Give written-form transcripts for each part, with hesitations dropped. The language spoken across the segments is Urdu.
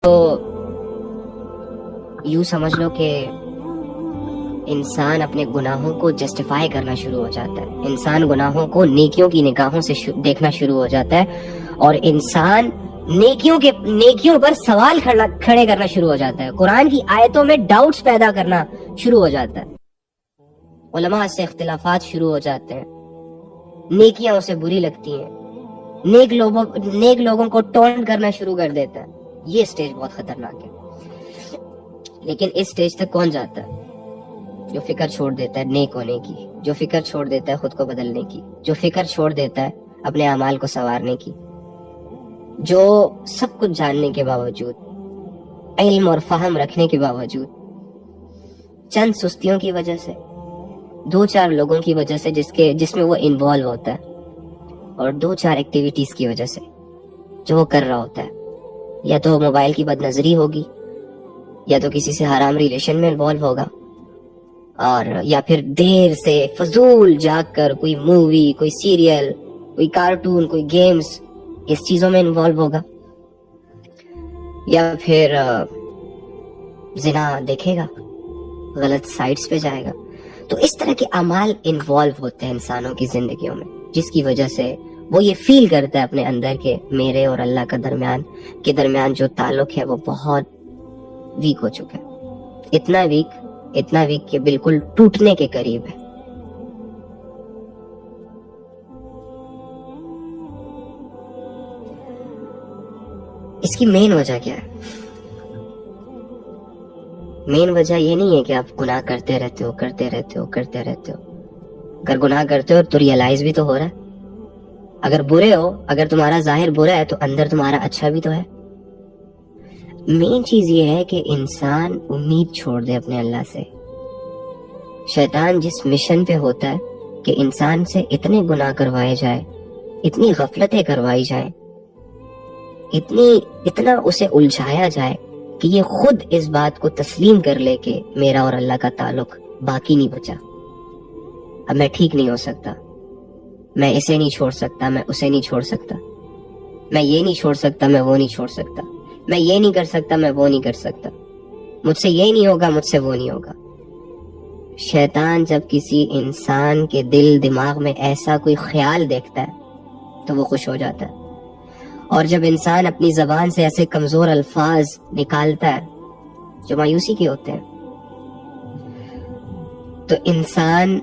تو یوں سمجھ لو کہ انسان اپنے گناہوں کو جسٹیفائی کرنا شروع ہو جاتا ہے، انسان گناہوں کو نیکیوں کی نگاہوں سے دیکھنا شروع ہو جاتا ہے، اور انسان نیکیوں پر سوال کھڑے کرنا شروع ہو جاتا ہے، قرآن کی آیتوں میں ڈاؤٹس پیدا کرنا شروع ہو جاتا ہے، علماء سے اختلافات شروع ہو جاتے ہیں، نیکیاں اسے بری لگتی ہیں، نیک لوگوں کو ٹونٹ کرنا شروع کر دیتا ہے۔ یہ سٹیج بہت خطرناک ہے، لیکن اس سٹیج تک کون جاتا ہے؟ جو فکر چھوڑ دیتا ہے نیک ہونے کی، جو فکر چھوڑ دیتا ہے خود کو بدلنے کی، جو فکر چھوڑ دیتا ہے اپنے اعمال کو سنوارنے کی، جو سب کچھ جاننے کے باوجود، علم اور فہم رکھنے کے باوجود، چند سستیوں کی وجہ سے، دو چار لوگوں کی وجہ سے جس میں وہ انوالو ہوتا ہے، اور دو چار ایکٹیویٹیز کی وجہ سے جو وہ کر رہا ہوتا ہے، یا تو موبائل کی بد نظری ہوگی، یا تو کسی سے حرام ریلیشن میں انوالو ہوگا، اور یا پھر دیر سے فضول جاگ کر کوئی مووی، کوئی سیریل، کوئی کارٹون، کوئی گیمز، اس چیزوں میں انوالو ہوگا، یا پھر زنا دیکھے گا، غلط سائٹس پہ جائے گا۔ تو اس طرح کے اعمال انوالو ہوتے ہیں انسانوں کی زندگیوں میں، جس کی وجہ سے وہ یہ فیل کرتا ہے اپنے اندر کہ میرے اور اللہ کا درمیان جو تعلق ہے وہ بہت ویک ہو چکا ہے، اتنا ویک کہ بالکل ٹوٹنے کے قریب ہے۔ اس کی مین وجہ کیا ہے؟ مین وجہ یہ نہیں ہے کہ آپ گناہ کرتے رہتے ہو۔ اگر گناہ کرتے ہو تو ریئلائز بھی تو ہو رہا ہے، اگر برے ہو، اگر تمہارا ظاہر برا ہے تو اندر تمہارا اچھا بھی تو ہے۔ مین چیز یہ ہے کہ انسان امید چھوڑ دے اپنے اللہ سے۔ شیطان جس مشن پہ ہوتا ہے کہ انسان سے اتنے گناہ کروائے جائے، اتنی غفلتیں کروائی جائیں، اتنا اسے الجھایا جائے کہ یہ خود اس بات کو تسلیم کر لے کہ میرا اور اللہ کا تعلق باقی نہیں بچا، اب میں ٹھیک نہیں ہو سکتا، میں اسے نہیں چھوڑ سکتا، میں اسے نہیں چھوڑ سکتا، میں یہ نہیں چھوڑ سکتا، میں وہ نہیں چھوڑ سکتا، میں یہ نہیں کر سکتا، میں وہ نہیں کر سکتا، مجھ سے یہ نہیں ہوگا، مجھ سے وہ نہیں ہوگا۔ شیطان جب کسی انسان کے دل دماغ میں ایسا کوئی خیال دیکھتا ہے تو وہ خوش ہو جاتا ہے، اور جب انسان اپنی زبان سے ایسے کمزور الفاظ نکالتا ہے جو مایوسی کے ہوتے ہیں، تو انسان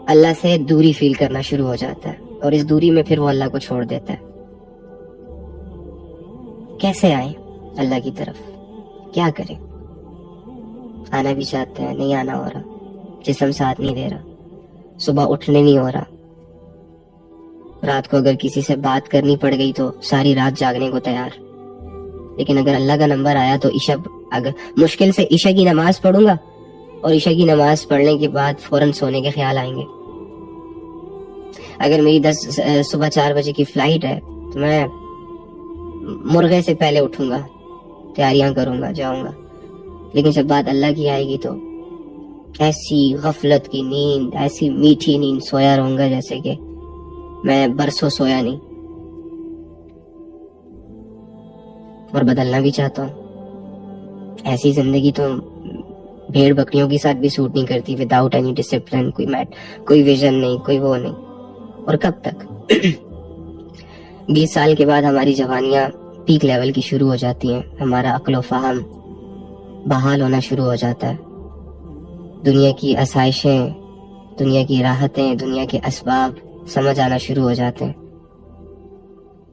اللہ سے دوری فیل کرنا شروع ہو جاتا ہے، اور اس دوری میں پھر وہ اللہ کو چھوڑ دیتا ہے۔ کیسے آئیں اللہ کی طرف؟ کیا کریں؟ آنا بھی چاہتے ہیں، نہیں آنا ہو رہا، جسم ساتھ نہیں دے رہا، صبح اٹھنے نہیں ہو رہا، رات کو اگر کسی سے بات کرنی پڑ گئی تو ساری رات جاگنے کو تیار، لیکن اگر اللہ کا نمبر آیا تو اگر مشکل سے عشاء کی نماز پڑھوں گا، اور عشاء کی نماز پڑھنے کے بعد فوراً سونے کے خیال آئیں گے۔ اگر میری صبح 4 بجے کی فلائٹ ہے تو میں مرغے سے پہلے اٹھوں گا، تیاریاں کروں گا، جاؤں گا، لیکن جب بات اللہ کی آئے گی تو ایسی غفلت کی نیند، ایسی میٹھی نیند سویا رہوں گا جیسے کہ میں برسوں سویا نہیں، اور بدلنا بھی چاہتا ہوں۔ ایسی زندگی تو بھیڑ بکریوں کے ساتھ بھی سوٹ نہیں کرتی، وداؤٹ اینی ڈسپلن، کوئی ویژن نہیں، کوئی وہ نہیں۔ اور کب تک؟ 20 سال کے بعد ہماری جوانیاں پیک لیول کی شروع ہو جاتی ہیں، ہمارا عقل و فہم بحال ہونا شروع ہو جاتا ہے، دنیا کی آسائشیں، دنیا کی راحتیں، دنیا کے اسباب سمجھ آنا شروع ہو جاتے ہیں،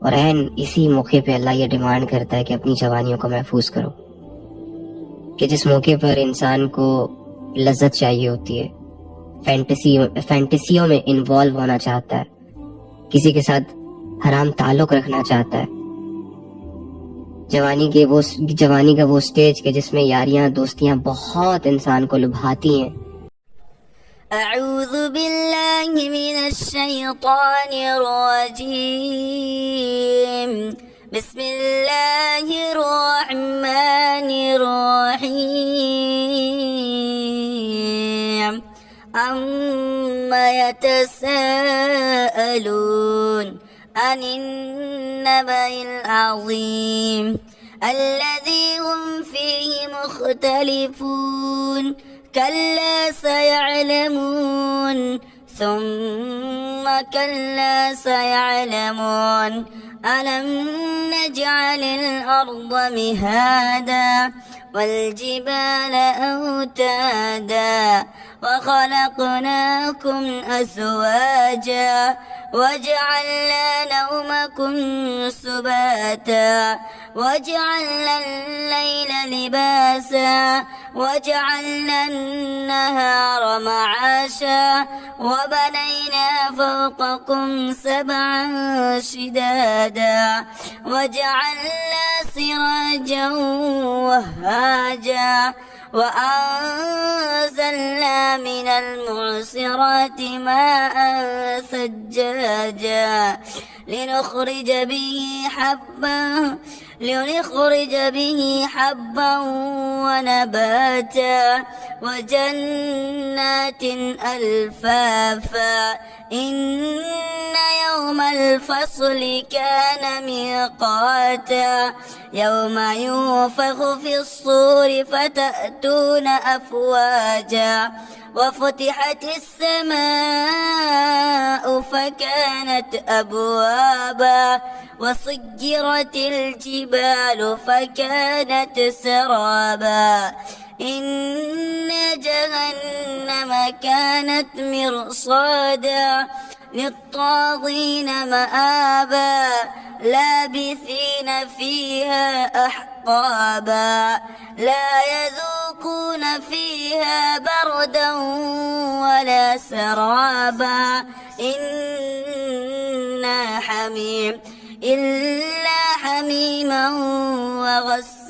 اور عین اسی موقع پہ اللہ یہ ڈیمانڈ کرتا ہے کہ اپنی جوانیوں کو محفوظ کرو، کہ جس موقع پر انسان کو لذت چاہیے ہوتی ہے، فینٹیسیوں میں انوالو ہونا چاہتا ہے، کسی کے ساتھ حرام تعلق رکھنا چاہتا ہے، جوانی کا وہ سٹیج کہ جس میں یاریاں دوستیاں بہت انسان کو لبھاتی ہیں۔ اعوذ باللہ من الشیطان الرجیم، بسم اللہ الرحمن الرحیم، عما يتساءلون عن النبأ العظیم الذي هم فيه مختلفون كلا سيعلمون ثم كلا سيعلمون ألم نجعل الأرض مهادا والجبال أوتادا وخلقناكم أزواجا وجعلنا نومكم سباتا وجعلنا الليل لباسا وجعلنا النهار معاشا وبنينا فوقكم سبعا شدادا وجعلنا سراجا وهاجا وأنزلنا من المعصرات ماء ثجاجا لنخرج به حبا ونباتا وجنات ألفافا إن يوم الفصل كان ميقاتا يوم ينفخ في الصور فتأتون أفواجا وفتحت السماء فكانت أبوابا وسيرت الجبال فكانت سرابا إن جهنم كانت مرصادا للطاغين مآبا لابثين فيها أحقابا لا يذوقون فيها بردا ولا سرابا إلا حميما وغساقا